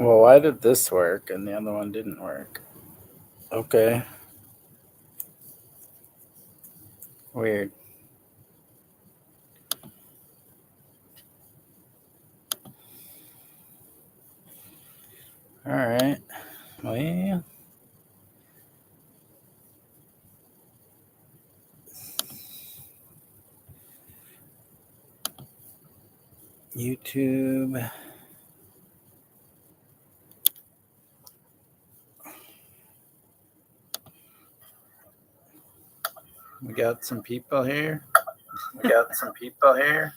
Well, why did this work and the other one didn't work? Okay. Weird. All right. Well, YouTube. We got some people here. We got some people here.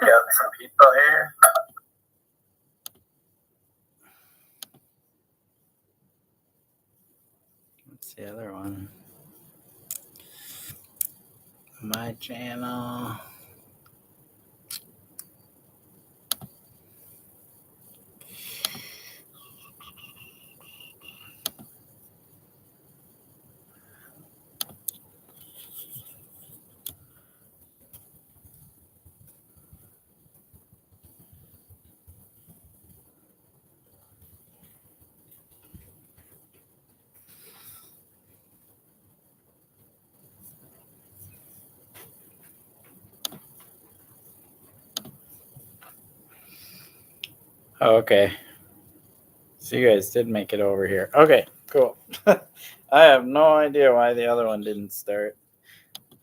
We got some people here. What's the other one? My channel. Oh, okay. So you guys did make it over here. Okay, cool. I have no idea why the other one didn't start.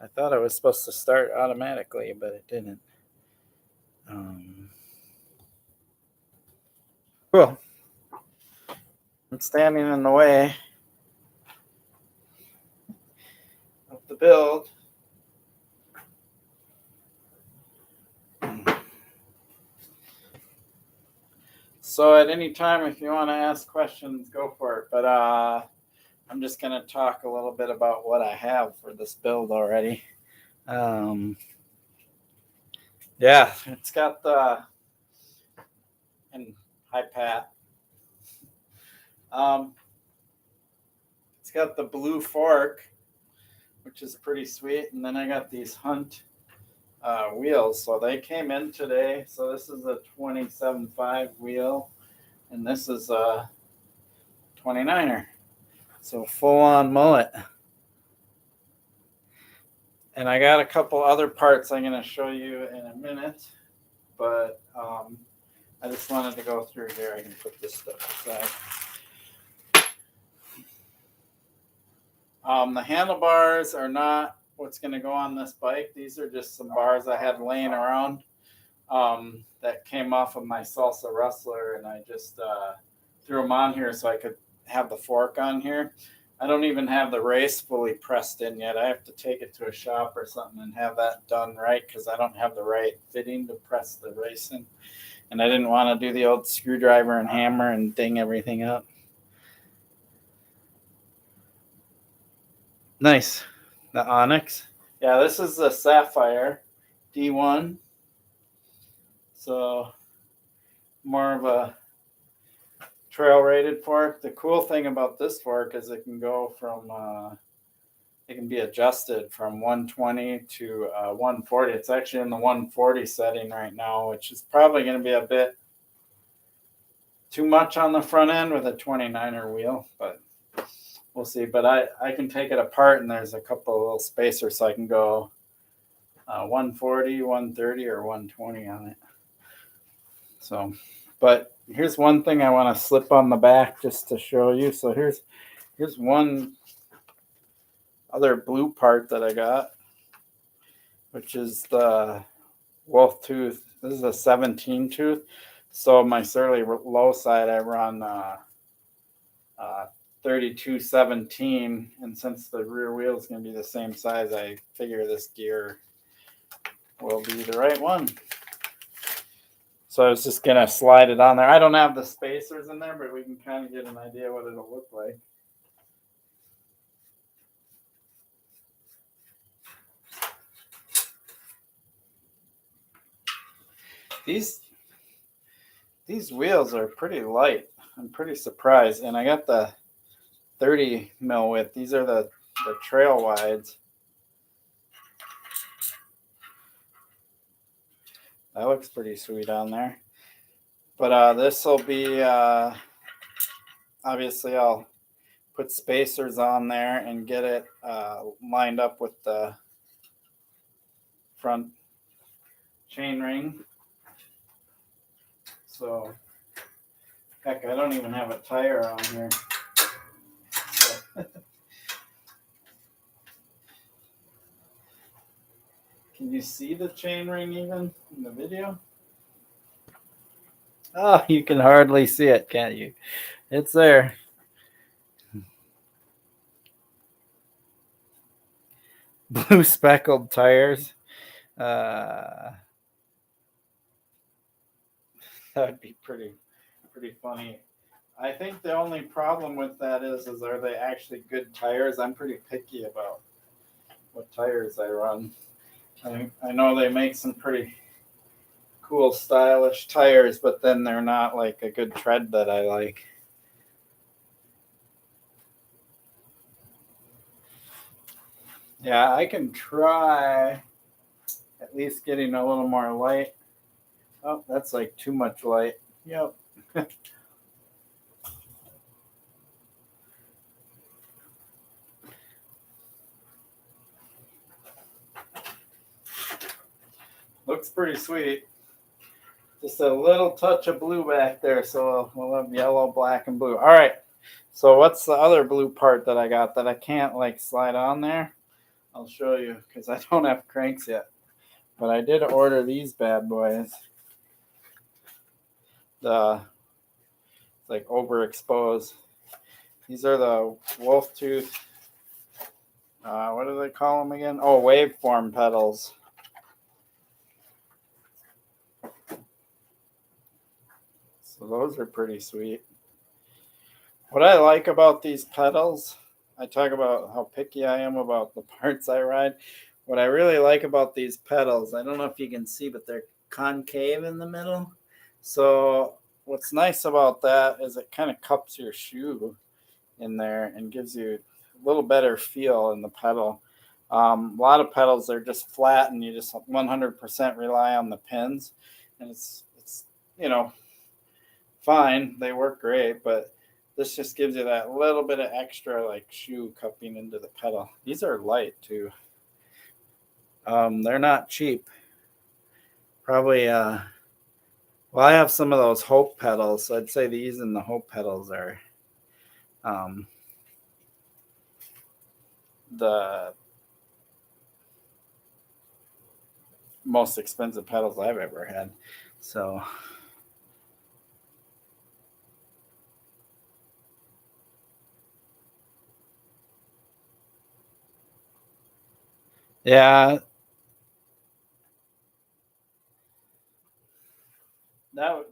I thought it was supposed to start automatically, but it didn't. Cool. I'm standing in the way of the build. So at any time, if you want to ask questions, go for it. But I'm just going to talk a little bit about what I have for this build already. Yeah, it's got the, and hi Pat. It's got the blue fork, which is pretty sweet. And then I got these Hunt wheels. So they came in today. So this is a 27.5 wheel, and this is a 29er. So full on mullet. And I got a couple other parts I'm going to show you in a minute, but I just wanted to go through here. I can put this stuff aside. The handlebars are not what's going to go on this bike. These are just some bars I had laying around that came off of my Salsa Rustler, and I just threw them on here so I could have the fork on here. I don't even have the race fully pressed in yet. I have to take it to a shop or something and have that done right because I don't have the right fitting to press the race in. And I didn't want to do the old screwdriver and hammer and ding everything up. Nice. The Onyx. Yeah, this is the Sapphire D1. So more of a trail rated fork. The cool thing about this fork is it can go from it can be adjusted from 120 to 140. It's actually in the 140 setting right now, which is probably going to be a bit too much on the front end with a 29er wheel, but we'll see. But I can take it apart, and there's a couple of little spacers, so I can go 140, 130, or 120 on it. So, but here's one thing I want to slip on the back just to show you. So here's one other blue part that I got, which is the wolf tooth. This is a 17 tooth. So my surly low side, I run 3217, and since the rear wheel is going to be the same size, I figure this gear will be the right one. So I was just going to slide it on there. I don't have the spacers in there, but we can kind of get an idea what it'll look like. These wheels are pretty light. I'm pretty surprised. And I got the 30 mil width. These are the trail wides. That looks pretty sweet on there. But this will be, obviously I'll put spacers on there and get it lined up with the front chain ring. So, heck, I don't even have a tire on here. So. Can you see the chain ring even in the video? Oh, you can hardly see it, can't you? It's there. Blue speckled tires. That would be pretty funny. I think the only problem with that is are they actually good tires? I'm pretty picky about what tires I run. I know they make some pretty cool, stylish tires, but then they're not like a good tread that I like. Yeah, I can try at least getting a little more light. Oh, that's like too much light. Yep. Looks pretty sweet. Just a little touch of blue back there, so we'll have yellow, black, and blue. All right. So what's the other blue part that I got that I can't like slide on there? I'll show you because I don't have cranks yet. But I did order these bad boys. The like overexposed. These are the wolf tooth. What do they call them again? Oh, waveform pedals. So those are pretty sweet. What I like about these pedals, I talk about how picky I am about the parts I ride. What I really like about these pedals, I don't know if you can see, but they're concave in the middle. So what's nice about that is it kind of cups your shoe in there and gives you a little better feel in the pedal. A lot of pedals are just flat and you just 100% rely on the pins, and it's you know fine, they work great, but this just gives you that little bit of extra like shoe cupping into the pedal. These are light too. They're not cheap. Probably well, I have some of those Hope pedals, so I'd say these and the Hope pedals are um, the most expensive pedals I've ever had. So yeah,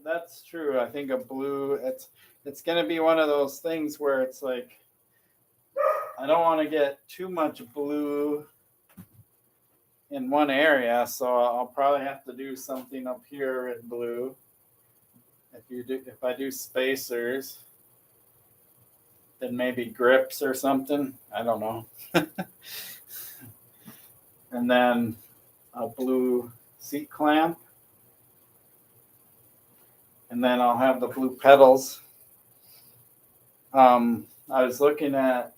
that's true. I think a blue it's gonna be one of those things where it's like I don't want to get too much blue in one area, so I'll probably have to do something up here in blue. If I do spacers, then maybe grips or something. I don't know. And then a blue seat clamp, and then I'll have the blue pedals. I was looking at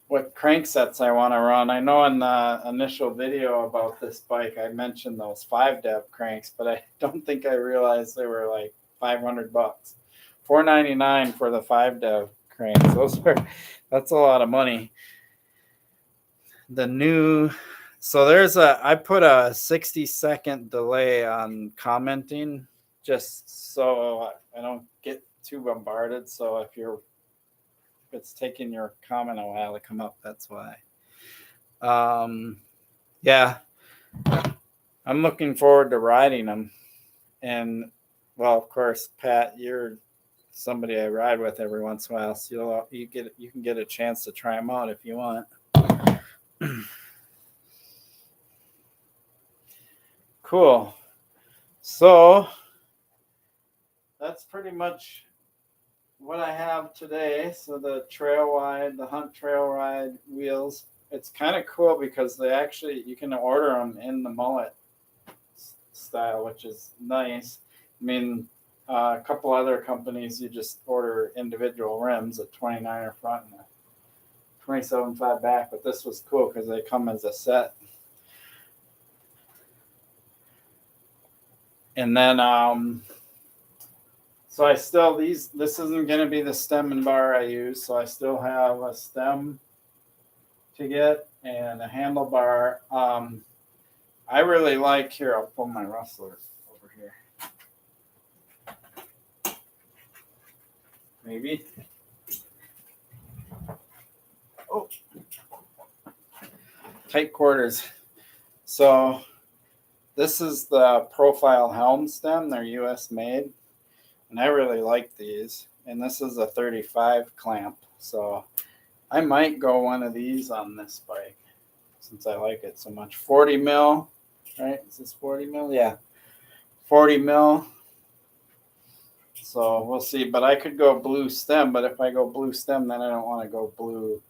what cranksets I want to run. I know in the initial video about this bike, I mentioned those 5-dev cranks, but I don't think I realized they were like $500, $499 for the 5-dev cranks. That's a lot of money. The new, so I put a 60-second delay on commenting just so I don't get too bombarded. So if it's taking your comment a while to come up, that's why. Yeah, I'm looking forward to riding them. And well, of course, Pat, you're somebody I ride with every once in a while, so you can get a chance to try them out if you want. Cool. So that's pretty much what I have today. So the Hunt Trail Ride wheels. It's kind of cool because you can order them in the mullet style, which is nice. I mean, a couple other companies, you just order individual rims, a 29er front and a 27.5 back, but this was cool because they come as a set. And then, so I still, this isn't going to be the stem and bar I use, so I still have a stem to get and a handlebar. I really like, here, I'll pull my rustler over here. Maybe. Oh, tight quarters. So this is the profile helm stem. They're US made. And I really like these. And this is a 35 clamp. So I might go one of these on this bike since I like it so much. 40 mil, right? Is this 40 mil? Yeah. 40 mil. So we'll see. But I could go blue stem. But if I go blue stem, then I don't want to go blue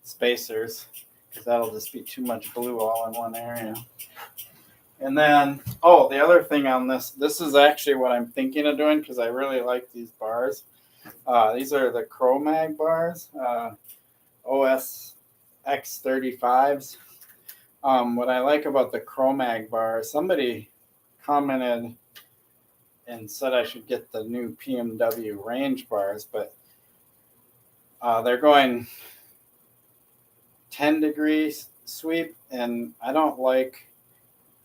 spacers because that'll just be too much blue all in one area. And then, oh, the other thing on this is actually what I'm thinking of doing because I really like these bars. These are the Chromag bars, OS X35s. What I like about the Chromag bar, somebody commented and said I should get the new PMW range bars, but they're going 10 degrees sweep, and I don't like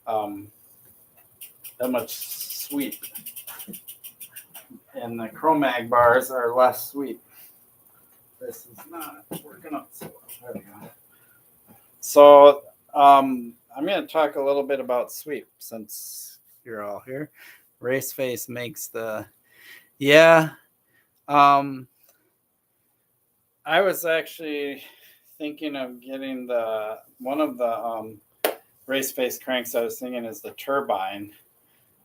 that much sweep. And the Chromag bars are less sweep. This is not working out so well. There we go. So I'm going to talk a little bit about sweep since you're all here. Raceface makes the, yeah. I was actually thinking of getting one of the Raceface cranks I was thinking is the turbine.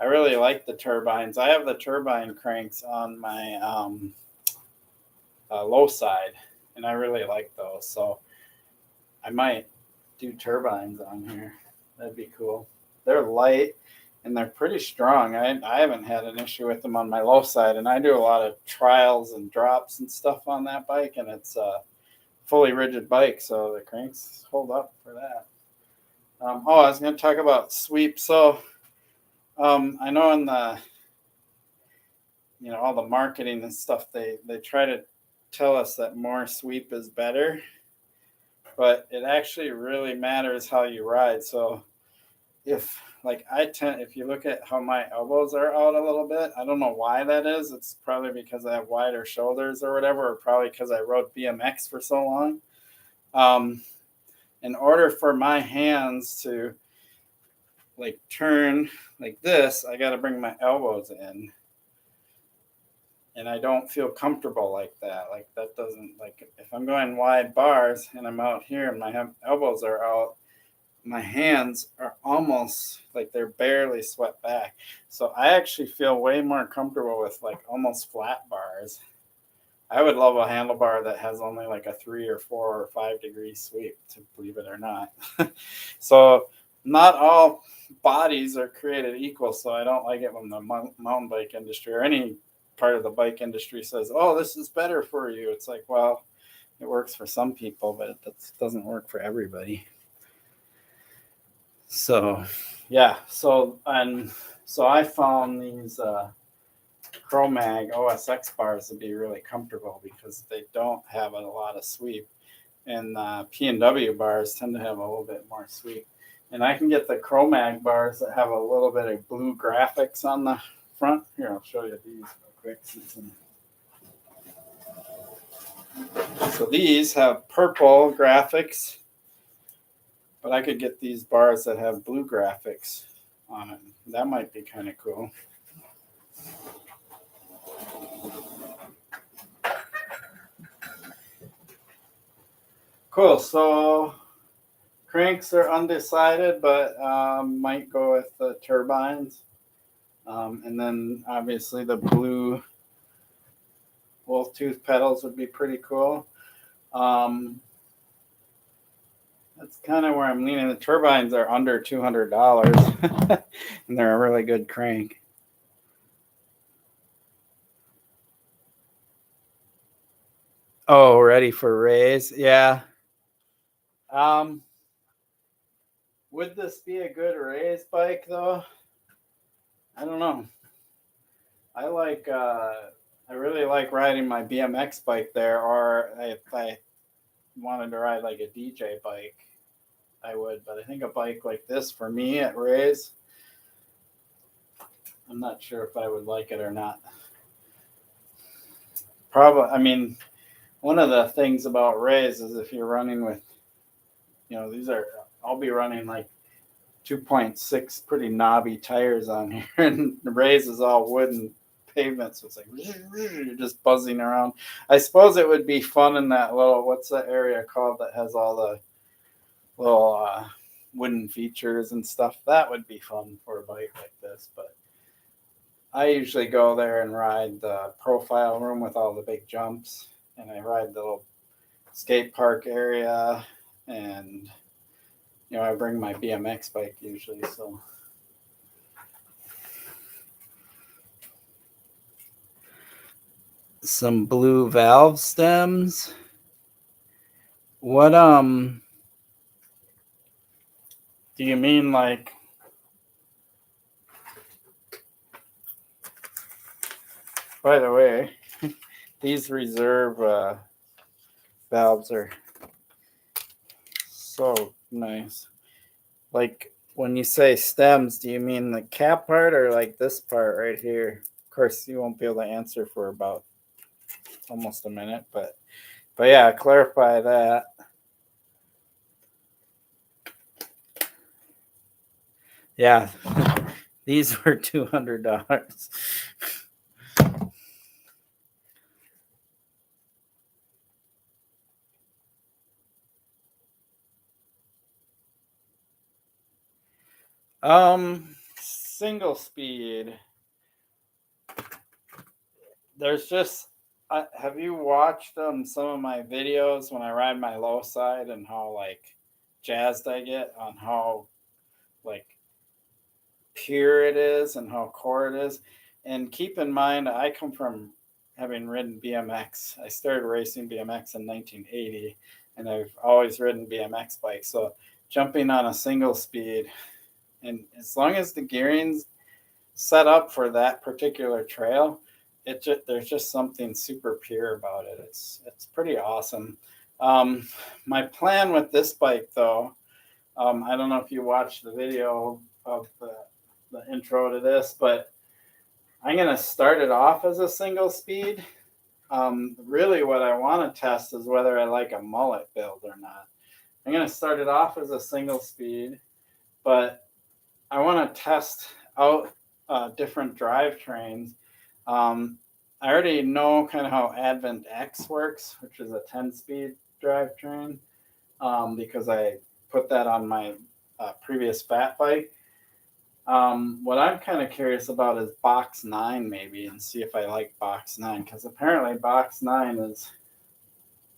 I really like the turbines. I have the turbine cranks on my low side, and I really like those. So I might do turbines on here. That'd be cool. They're light and they're pretty strong. I haven't had an issue with them on my low side, and I do a lot of trials and drops and stuff on that bike, and it's a fully rigid bike, so the cranks hold up for that. I was going to talk about sweep. So I know in the, all the marketing and stuff, they try to tell us that more sweep is better, but it actually really matters how you ride. So if you look at how my elbows are out a little bit, I don't know why that is. It's probably because I have wider shoulders or whatever, or probably because I rode BMX for so long. In order for my hands to turn like this, I got to bring my elbows in. And I don't feel comfortable like that. That doesn't, if I'm going wide bars and I'm out here and my elbows are out, my hands are almost they're barely swept back. So I actually feel way more comfortable with almost flat bars. I would love a handlebar that has only a 3 or 4 or 5 degree sweep, to believe it or not. So not all bodies are created equal. So I don't like it when the mountain bike industry or any part of the bike industry says, oh, this is better for you. It's well, it works for some people, but it doesn't work for everybody. So, yeah. So I found these Chromag OSX bars to be really comfortable because they don't have a lot of sweep, and P&W bars tend to have a little bit more sweep. And I can get the Chromag bars that have a little bit of blue graphics on the front. Here, I'll show you these real quick. So these have purple graphics, but I could get these bars that have blue graphics on it. That might be kind of cool. Cool. So cranks are undecided, but might go with the turbines. And then obviously the blue wolf tooth pedals would be pretty cool. That's kind of where I'm leaning. The turbines are under $200, and they're a really good crank. Oh, ready for raise? Yeah. Um, would this be a good raise bike though? I don't know. I like. I really like riding my BMX bike there, or if I wanted to ride like a DJ bike, I would. But I think a bike like this for me at raise, I'm not sure if I would like it or not. Probably. I mean, one of the things about rays is if you're running with, these are, I'll be running like 2.6 pretty knobby tires on here, and the rays is all wooden pavement, so it's like you're just buzzing around. I suppose it would be fun in that little, what's that area called that has all the little wooden features and stuff. That would be fun for a bike like this, but I usually go there and ride the profile room with all the big jumps, and I ride the little skate park area, and I bring my BMX bike usually. So some blue valve stems. What do you mean, like? By the way, these reserve valves are so nice. Like, when you say stems, do you mean the cap part or like this part right here? Of course, you won't be able to answer for about almost a minute, but yeah, clarify that. Yeah, these were $200. Single speed. There's just, have you watched some of my videos when I ride my low side and how like jazzed I get on how like pure it is and how core it is? And keep in mind, I come from having ridden BMX. I started racing BMX in 1980, and I've always ridden BMX bikes. So jumping on a single speed, and as long as the gearing's set up for that particular trail, there's just something super pure about it. It's pretty awesome. My plan with this bike, though, I don't know if you watched the video of the intro to this, but I'm gonna start it off as a single speed. Really, what I want to test is whether I like a mullet build or not. I'm gonna start it off as a single speed, but I want to test out different drivetrains. I already know kind of how Advent X works, which is a 10-speed drivetrain, because I put that on my previous fat bike. What I'm kind of curious about is Box 9 maybe, and see if I like Box 9, because apparently Box 9 is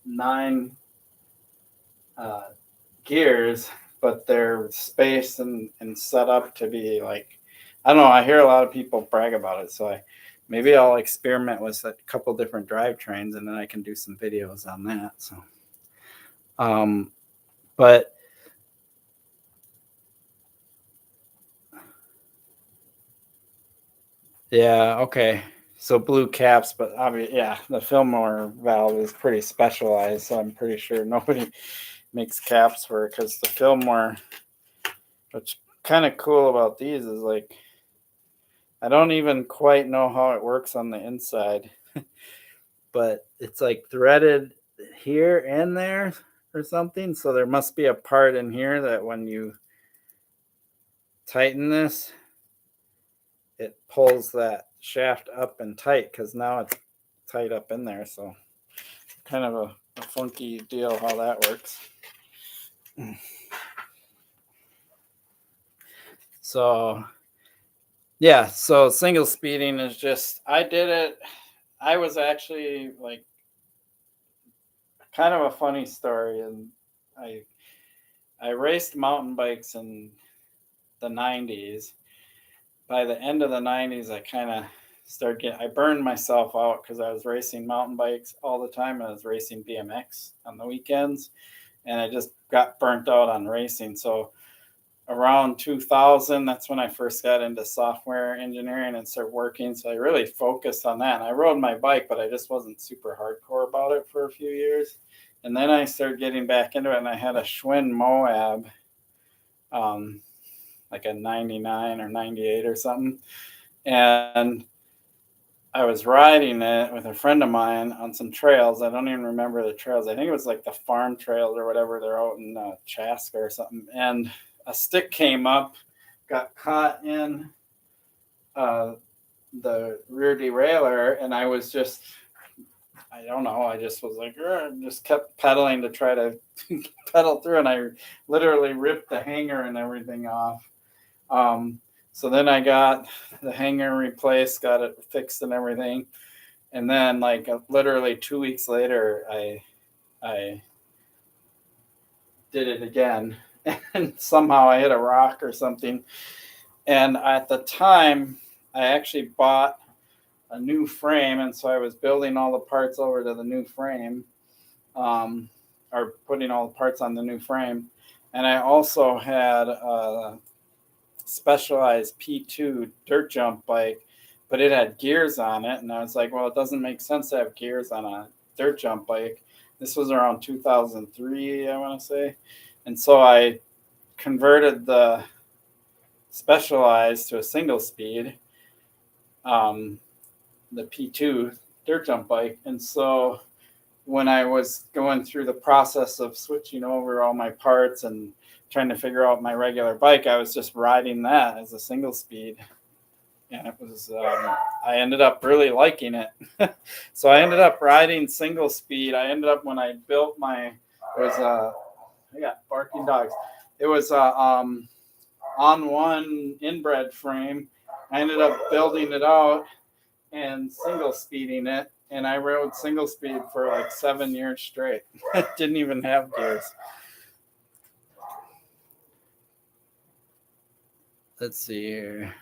9 gears, but they're spaced and set up to be like, I don't know. I hear a lot of people brag about it, so maybe I'll experiment with a couple different drivetrains, and then I can do some videos on that. So, but yeah, okay. So blue caps, but obviously, yeah, the Fillmore valve is pretty specialized, so I'm pretty sure nobody makes caps for it, because the Fillmore, what's kind of cool about these is like, I don't even quite know how it works on the inside, but it's like threaded here and there or something. So there must be a part in here that when you tighten this, it pulls that shaft up and tight, because now it's tight up in there. So kind of a funky deal how that works. So yeah, so single speeding is just, I did it. I was actually like, kind of a funny story, and I I raced mountain bikes in the 90s. By the end of the 90s, I kind of I burned myself out because I was racing mountain bikes all the time. I was racing BMX on the weekends, and I just got burnt out on racing. So around 2000, that's when I first got into software engineering and started working. So I really focused on that. And I rode my bike, but I just wasn't super hardcore about it for a few years. And then I started getting back into it, and I had a Schwinn Moab, like a 99 or 98 or something. And I was riding it with a friend of mine on some trails. I don't even remember the trails. I think it was like the farm trails or whatever. They're out in Chaska or something. And a stick came up, got caught in the rear derailleur, and I was just, I don't know, I just was like, just kept pedaling to try to pedal through, and I literally ripped the hanger and everything off. So then I got the hanger replaced, got it fixed and everything. And then like literally 2 weeks later, I did it again. And somehow I hit a rock or something. And at the time, I actually bought a new frame. And so I was building all the parts over to the new frame, or putting all the parts on the new frame. And I also had a Specialized P2 dirt jump bike, but it had gears on it. And I was like, well, it doesn't make sense to have gears on a dirt jump bike. This was around 2003, I want to say. And so I converted the Specialized to a single speed, the P2 dirt jump bike. And so when I was going through the process of switching over all my parts and trying to figure out my regular bike, I was just riding that as a single speed. And it was, I ended up really liking it. So I ended up riding single speed. I ended up, when I built I got barking dogs. It was on one inbred frame. I ended up building it out and single speeding it. And I rode single speed for like 7 years straight. Didn't even have gears. Let's see here.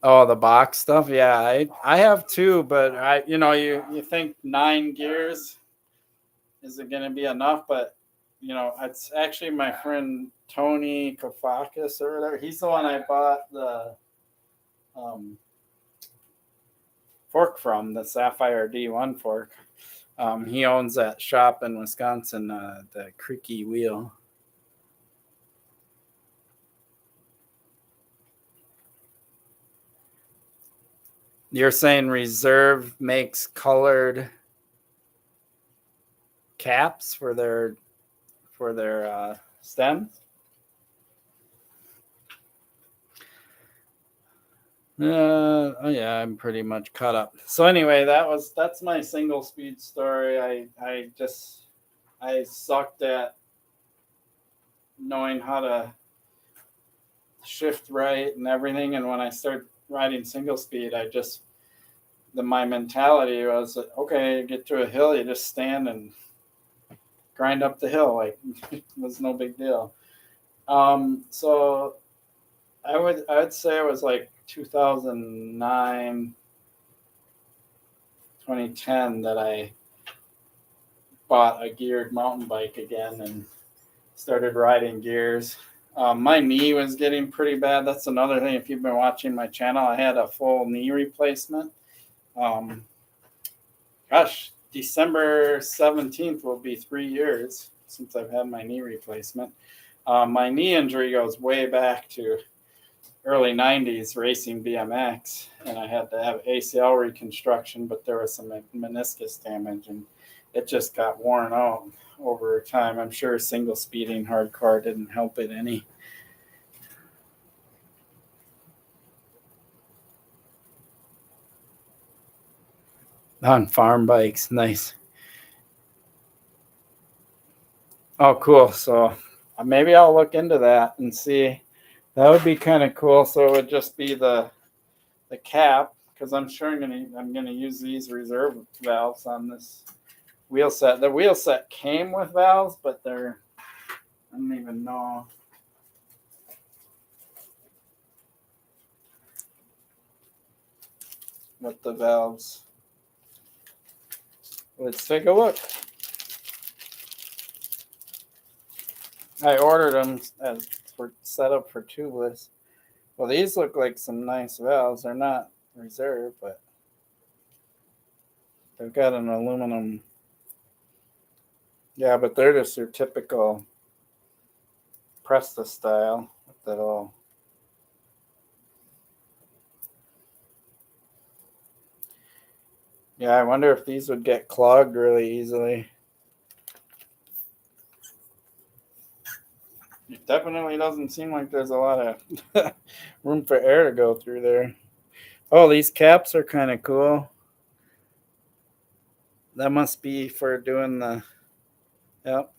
Oh, the box stuff. Yeah, I have two, but you think 9 gears, is it going to be enough? But it's actually my friend Tony Kofakis or whatever. He's the one I bought the fork from, the Sapphire D1 fork. He owns that shop in Wisconsin, the Creaky Wheel. You're saying Reserve makes colored caps for their stems? Oh yeah, I'm pretty much caught up. So anyway, that's my single speed story. I sucked at knowing how to shift right and everything, and when I started riding single speed, my mentality was, okay, you get to a hill, you just stand and grind up the hill, like it was no big deal. So I would say it was like 2009, 2010 that I bought a geared mountain bike again and started riding gears. My knee was getting pretty bad. That's another thing. If you've been watching my channel, I had a full knee replacement. December 17th will be 3 years since I've had my knee replacement. My knee injury goes way back to early 90s racing BMX, and I had to have ACL reconstruction, but there was some meniscus damage, and it just got worn out over time. I'm sure single speeding hardcore didn't help it any. On farm bikes, nice. Oh, cool. So maybe I'll look into that and see. That would be kind of cool. So it would just be the cap, because I'm sure I'm gonna use these reserve valves on this wheel set. The wheel set came with valves, but they're, I don't even know. What the valves. Let's take a look. I ordered them as for set up for tubeless. Well, these look like some nice valves. They're not reserve, but they've got an aluminum. Yeah, but they're just your typical Presta style with that all. Yeah, I wonder if these would get clogged really easily. It definitely doesn't seem like there's a lot of room for air to go through there. Oh, these caps are kind of cool. That must be for doing the, yep.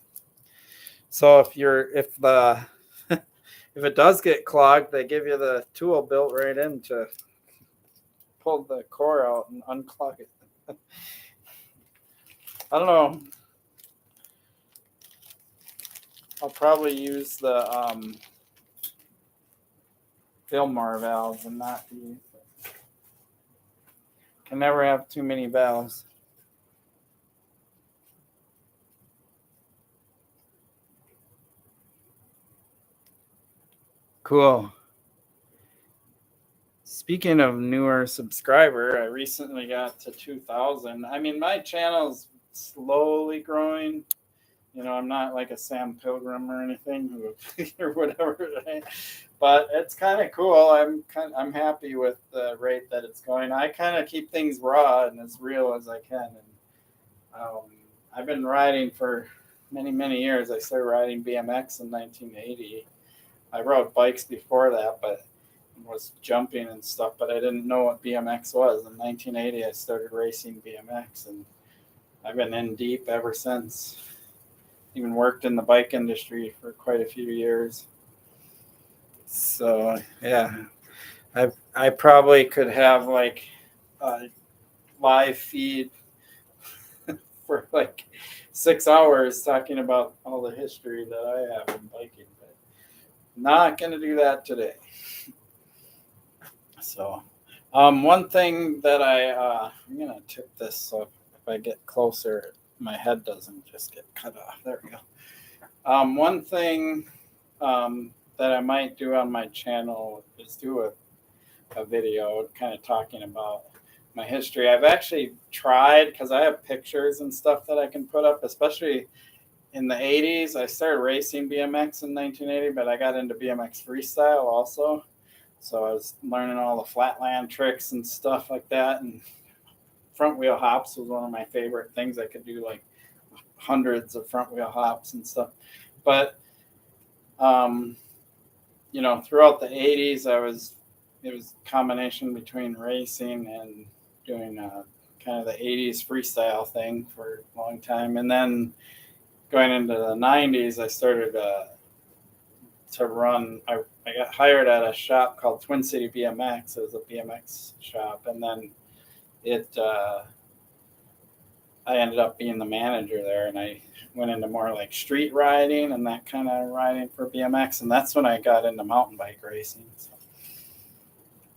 So if the if it does get clogged, they give you the tool built right in to pull the core out and unclog it. I don't know. I'll probably use the Fillmore valves and not these. Can never have too many valves. Cool. Speaking of newer subscriber, I recently got to 2,000. I mean, my channel's slowly growing. You know, I'm not like a Sam Pilgrim or anything or whatever, right? But it's kind of cool. I'm happy with the rate that it's going. I kind of keep things raw and as real as I can. And I've been riding for many years. I started riding BMX in 1980. I rode bikes before that, but was jumping and stuff. But I didn't know what BMX was. In 1980, I started racing BMX, and I've been in deep ever since. Even worked in the bike industry for quite a few years. So yeah, I probably could have like a live feed for like 6 hours talking about all the history that I have in biking, but not gonna do that today. So one thing that I'm gonna tip this so if I get closer my head doesn't just get cut off. There we go. One thing that I might do on my channel is do a video kind of talking about my history. I've actually tried because I have pictures and stuff that I can put up, especially in the 80s. I started racing BMX in 1980, but I got into BMX freestyle also. So I was learning all the flatland tricks and stuff like that. And front wheel hops was one of my favorite things. I could do like hundreds of front wheel hops and stuff. But you know, throughout the 80s, it was a combination between racing and doing kind of the 80s freestyle thing for a long time. And then going into the 90s, I started to run. I got hired at a shop called Twin City BMX. It was a BMX shop. And then I ended up being the manager there, and I went into more like street riding and that kind of riding for BMX. And that's when I got into mountain bike racing. So I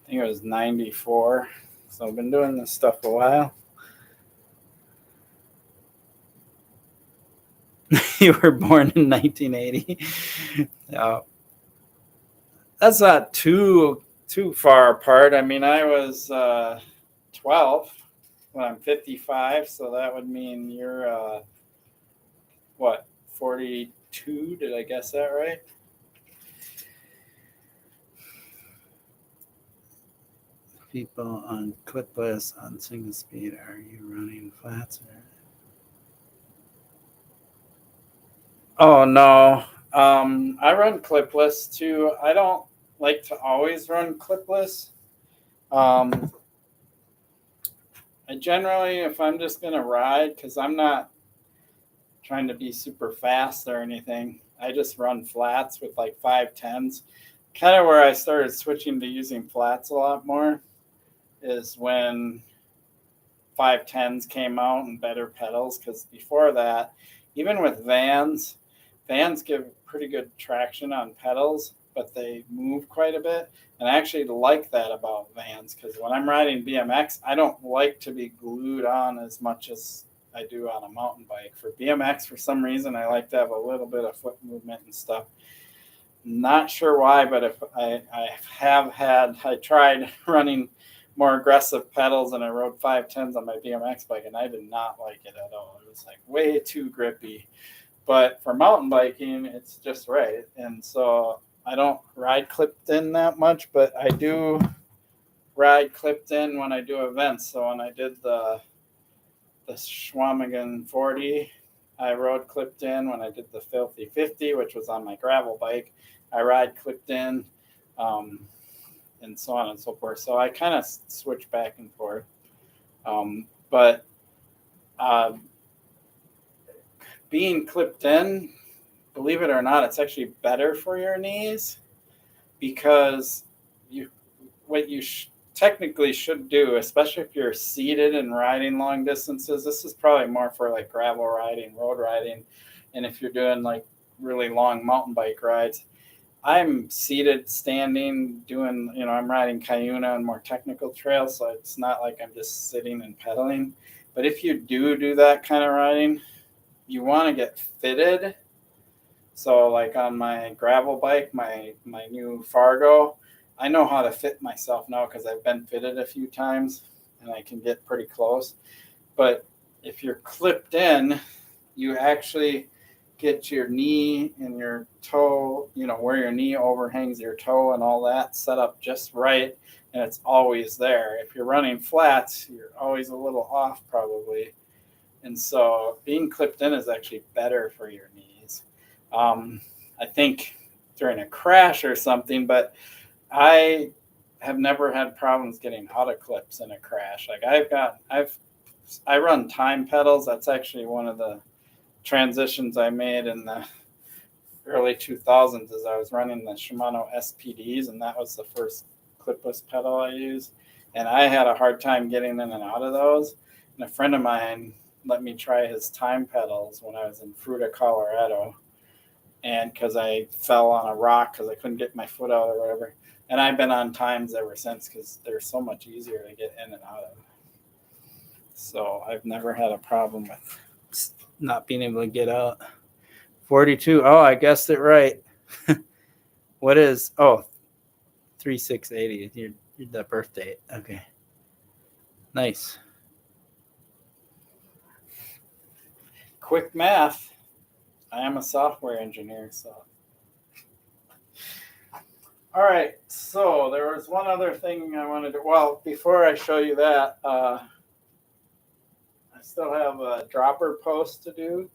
think it was 94. So I've been doing this stuff a while. You were born in 1980. That's not too far apart. I mean, I was 12 when I'm 55, so that would mean you're what, 42? Did I guess that right? People on clipless on single speed, are you running flats? Oh no. I run clipless too. I don't like to always run clipless. I generally, if I'm just gonna ride, because I'm not trying to be super fast or anything, I just run flats with like 510s. Kind of where I started switching to using flats a lot more is when 510s came out and better pedals, because before that, even with vans give pretty good traction on pedals, but they move quite a bit. And I actually like that about vans, because when I'm riding BMX, I don't like to be glued on as much as I do on a mountain bike. For BMX, for some reason, I like to have a little bit of foot movement and stuff. Not sure why, but if I tried running more aggressive pedals, and I rode 510s on my BMX bike, and I did not like it at all. It was like way too grippy. But for mountain biking, it's just right. And so I don't ride clipped in that much, but I do ride clipped in when I do events. So when I did the Schwamigan 40, I rode clipped in. When I did the Filthy 50, which was on my gravel bike, I ride clipped in, and so on and so forth. So I kind of switch back and forth. But being clipped in, believe it or not, it's actually better for your knees, because what you technically should do, especially if you're seated and riding long distances, this is probably more for like gravel riding, road riding, and if you're doing like really long mountain bike rides. I'm seated, standing, doing, I'm riding Cuyuna and more technical trails, so it's not like I'm just sitting and pedaling. But if you do that kind of riding, you want to get fitted. So like on my gravel bike, my new Fargo, I know how to fit myself now because I've been fitted a few times and I can get pretty close. But if you're clipped in, you actually get your knee and your toe, where your knee overhangs your toe and all that set up just right, and it's always there. If you're running flats, you're always a little off probably. And so being clipped in is actually better for your knees. I think during a crash or something, but I have never had problems getting out of clips in a crash. Like I run time pedals. That's actually one of the transitions I made in the early 2000s, as I was running the Shimano SPDs, and that was the first clipless pedal I used. And I had a hard time getting in and out of those. And a friend of mine let me try his time pedals when I was in Fruita, Colorado. And because I fell on a rock because I couldn't get my foot out or whatever. And I've been on times ever since because they're so much easier to get in and out of. So I've never had a problem with not being able to get out. 42. Oh, I guessed it right. What is? Oh, 3680. You're the birth date. Okay. Nice. Quick math. I am a software engineer, so. All right. So there was one other thing I wanted to. Well, before I show you that, I still have a dropper post to do.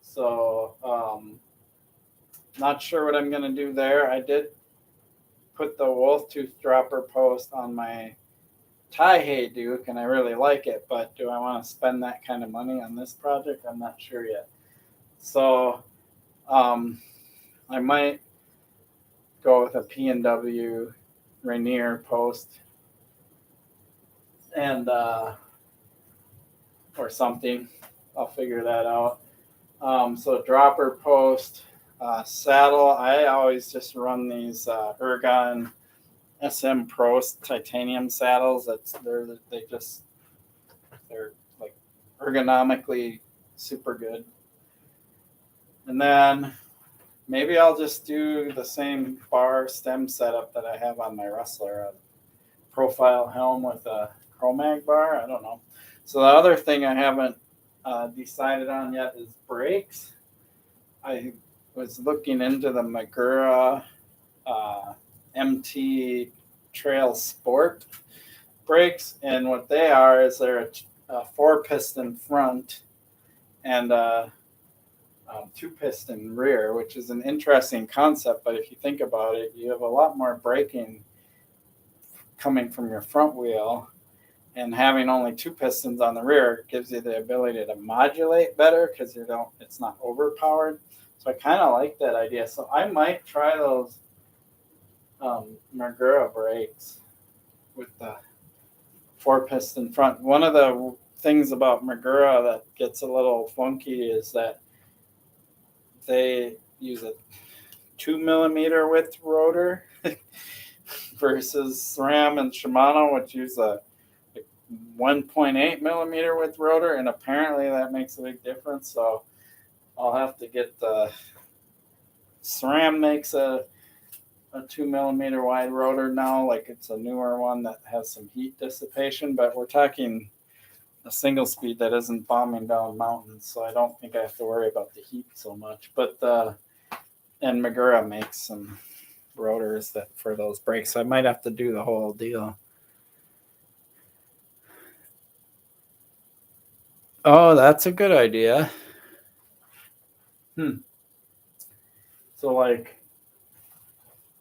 So, not sure what I'm going to do there. I did put the wolf tooth dropper post on my Esker Hayduke, and I really like it, but do I want to spend that kind of money on this project? I'm not sure yet. So, I might go with a P&W Rainier post and, or something. I'll figure that out. So dropper post, saddle. I always just run these Ergon SM Pro titanium saddles. They're like ergonomically super good. And then maybe I'll just do the same bar stem setup that I have on my Rustler, a profile helm with a Chromag bar. I don't know. So the other thing I haven't decided on yet is brakes. I was looking into the Magura MT Trail Sport brakes, and what they are is they're a 4-piston front and a 2-piston rear, which is an interesting concept. But if you think about it, you have a lot more braking coming from your front wheel, and having only 2 pistons on the rear gives you the ability to modulate better because it's not overpowered. So I kind of like that idea. So I might try those Magura brakes with the 4-piston front. One of the things about Magura that gets a little funky is that they use a 2 millimeter width rotor versus SRAM and Shimano, which use a 1.8 millimeter width rotor, and apparently that makes a big difference. So I'll have to get the SRAM makes a 2 millimeter wide rotor now, like it's a newer one that has some heat dissipation, but we're talking a single speed that isn't bombing down mountains, so I don't think I have to worry about the heat so much. But and Magura makes some rotors that for those brakes, so I might have to do the whole deal. Oh, that's a good idea. So like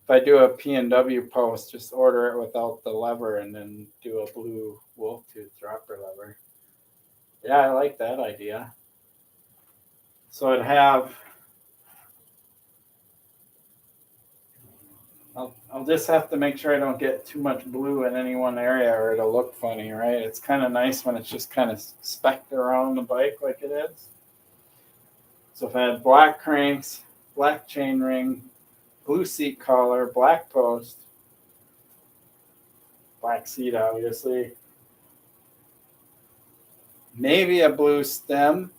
if I do a P&W post, just order it without the lever and then do a blue wolf tooth dropper lever. Yeah, I like that idea. So I'd have, I'll just have to make sure I don't get too much blue in any one area or it'll look funny, right? It's kind of nice when it's just kind of specked around the bike like it is. So if I had black cranks, black chain ring, blue seat collar, black post, black seat obviously, maybe a blue stem,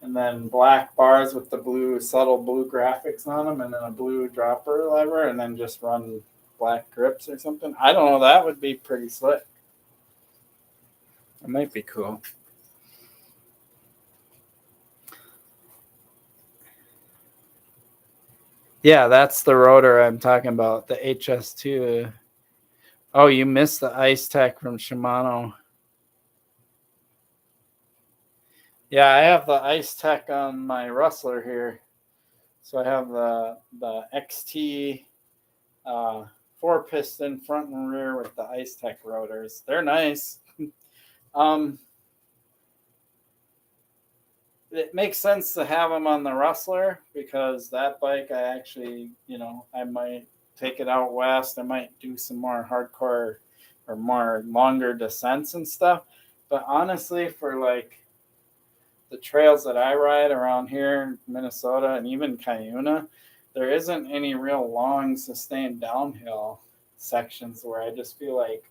and then black bars with the blue, subtle blue graphics on them, and then a blue dropper lever, and then just run black grips or something. I don't know. That would be pretty slick. It might be cool. Yeah, that's the rotor I'm talking about, the HS2. Oh, you missed the Ice Tech from Shimano. Yeah, I have the Ice Tech on my Rustler here. So I have the XT 4-piston front and rear with the Ice Tech rotors. They're nice. It makes sense to have them on the Rustler because that bike I actually, I might take it out west. I might do some more hardcore or more longer descents and stuff. But honestly, for like the trails that I ride around here in Minnesota and even Cuyuna, there isn't any real long sustained downhill sections where I just feel like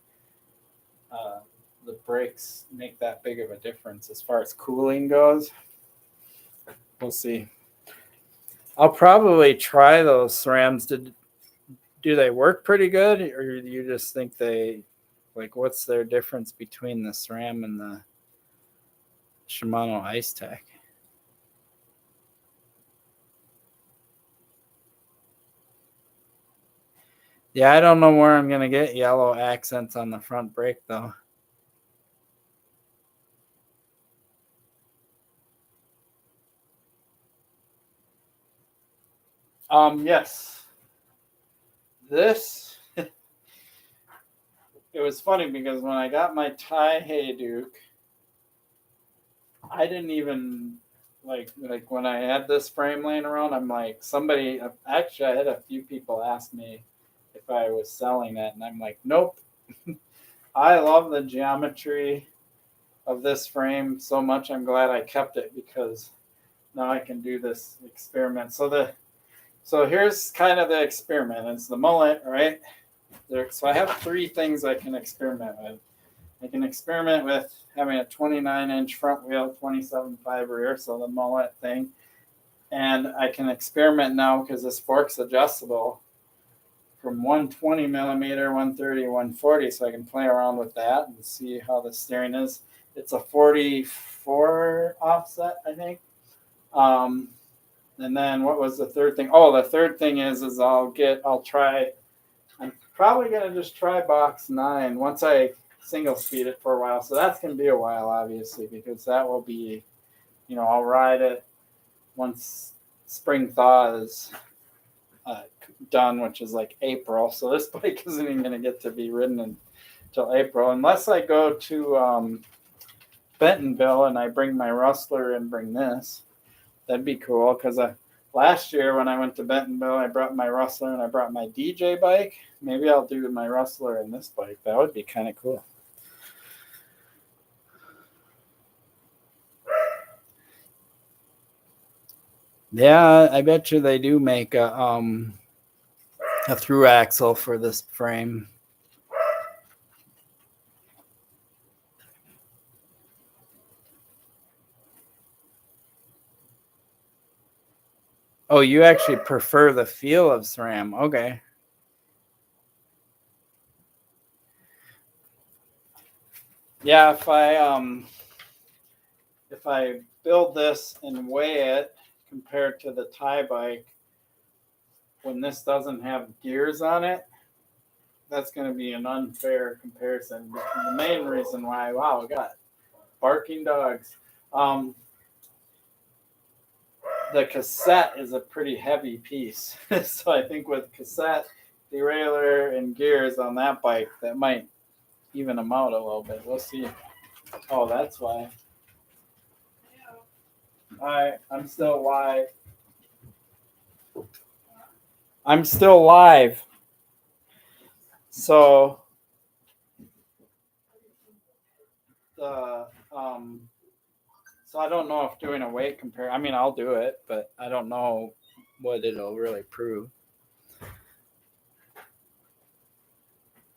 the brakes make that big of a difference as far as cooling goes. We'll see. I'll probably try those SRAMs. Do they work pretty good, or do you just think they, like, what's their difference between the SRAM and the Shimano Ice Tech? Yeah, I don't know where I'm gonna get yellow accents on the front brake though. Yes. This it was funny because when I got my Thai Hayduke, I didn't even like when I had this frame laying around, I'm like, somebody actually I had a few people ask me if I was selling it, and I'm like, nope. I love the geometry of this frame so much. I'm glad I kept it because now I can do this experiment. So here's kind of the experiment. It's the mullet, right? So I have 3 things I can experiment with. I can experiment with having a 29-inch front wheel, 27.5 rear, so the mullet thing. And I can experiment now because this fork's adjustable from 120 millimeter, 130, 140, so I can play around with that and see how the steering is. It's a 44 offset, I think. And then what was the third thing? Oh, the third thing is I'll try. I'm probably gonna just try box 9 once I single speed it for a while. So that's gonna be a while, obviously, because that will be, I'll ride it once spring thaw is done, which is like April. So this bike isn't even gonna get to be ridden until April, unless I go to Bentonville and I bring my Rustler and bring this. That'd be cool because last year when I went to Bentonville, I brought my Rustler and I brought my DJ bike. Maybe I'll do my Rustler and this bike. That would be kind of cool. Yeah, I bet you they do make a through axle for this frame. Oh, you actually prefer the feel of SRAM. Okay. Yeah, if I build this and weigh it compared to the tie bike, when this doesn't have gears on it, that's going to be an unfair comparison. The main reason why, wow, we got barking dogs. The cassette is a pretty heavy piece. So I think with cassette, derailleur, and gears on that bike, that might even them out a little bit. We'll see. Oh, that's why. I'm still live. I'm still live. So the so I don't know if doing a weight compare. I mean, I'll do it, but I don't know what it'll really prove.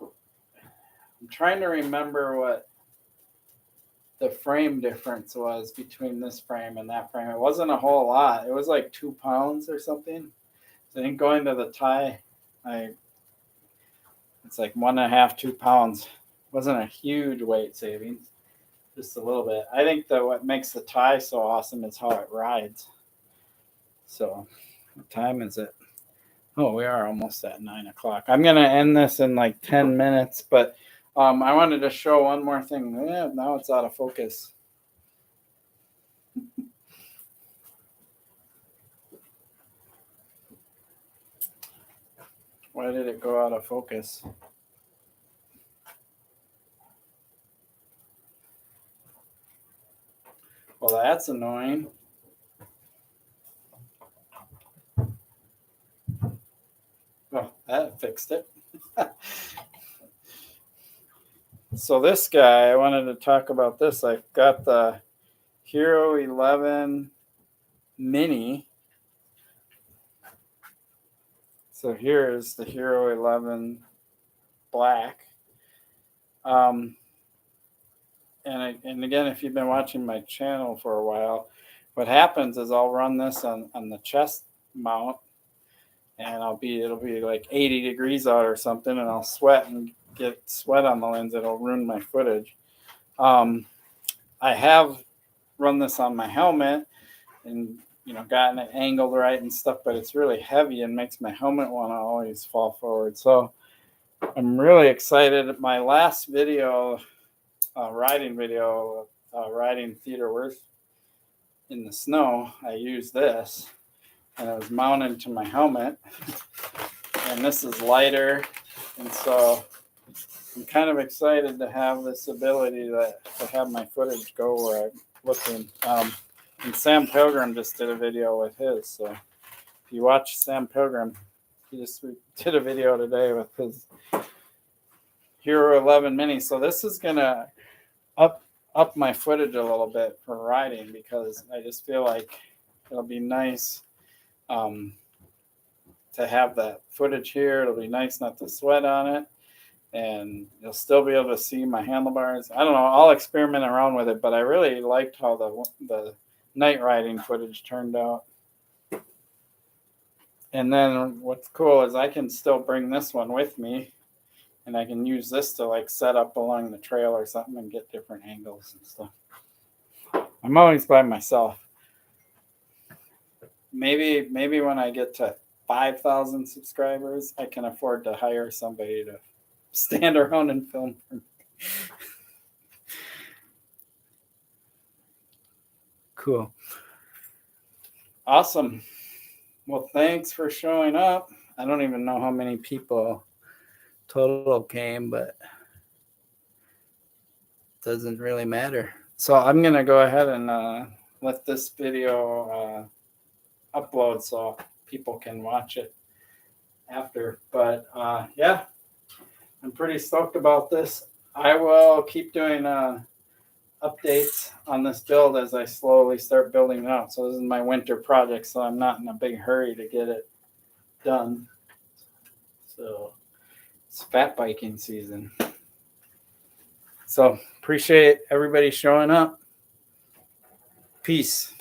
I'm trying to remember what the frame difference was between this frame and that frame. It wasn't a whole lot. It was like 2 pounds or something. So I think going to the tie, it's like 1.5, 2 pounds. Wasn't a huge weight savings, just a little bit. I think that what makes the tie so awesome is how it rides. So, what time is it? Oh, we are almost at 9 o'clock. I'm gonna end this in like 10 minutes, but I wanted to show one more thing. Yeah, now it's out of focus. Why did it go out of focus? Well, that's annoying. Oh, that fixed it. So this guy, I wanted to talk about this. I got the Hero 11 Mini. So here is the Hero 11 Black. And again, if you've been watching my channel for a while, what happens is I'll run this on the chest mount, and it'll be like 80 degrees out or something, and I'll sweat and get sweat on the lens. It'll ruin my footage. I have run this on my helmet and gotten it angled right and stuff, but it's really heavy and makes my helmet want to always fall forward. So I'm really excited. My last video, riding video, riding Theodore Wirth in the snow, I used this, and it was mounted to my helmet. And this is lighter, and so I'm kind of excited to have this ability to have my footage go where I'm looking. And Sam Pilgrim just did a video with his. So if you watch Sam Pilgrim, he just did a video today with his Hero 11 Mini. So this is gonna up my footage a little bit for riding, because I just feel like it'll be nice to have that footage here. It'll be nice not to sweat on it, and you'll still be able to see my handlebars. I don't know. I'll experiment around with it, but I really liked how the night riding footage turned out. And then what's cool is I can still bring this one with me, and I can use this to like set up along the trail or something and get different angles and stuff. I'm always by myself. Maybe when I get to 5,000 subscribers, I can afford to hire somebody to stand around and film for me. Cool. Awesome. Well, thanks for showing up. I don't even know how many people total came, but it doesn't really matter. So I'm going to go ahead and let this video upload so people can watch it after. But yeah, I'm pretty stoked about this. I will keep doing updates on this build as I slowly start building it out. So this is my winter project, so I'm not in a big hurry to get it done. So it's fat biking season. So appreciate everybody showing up. Peace.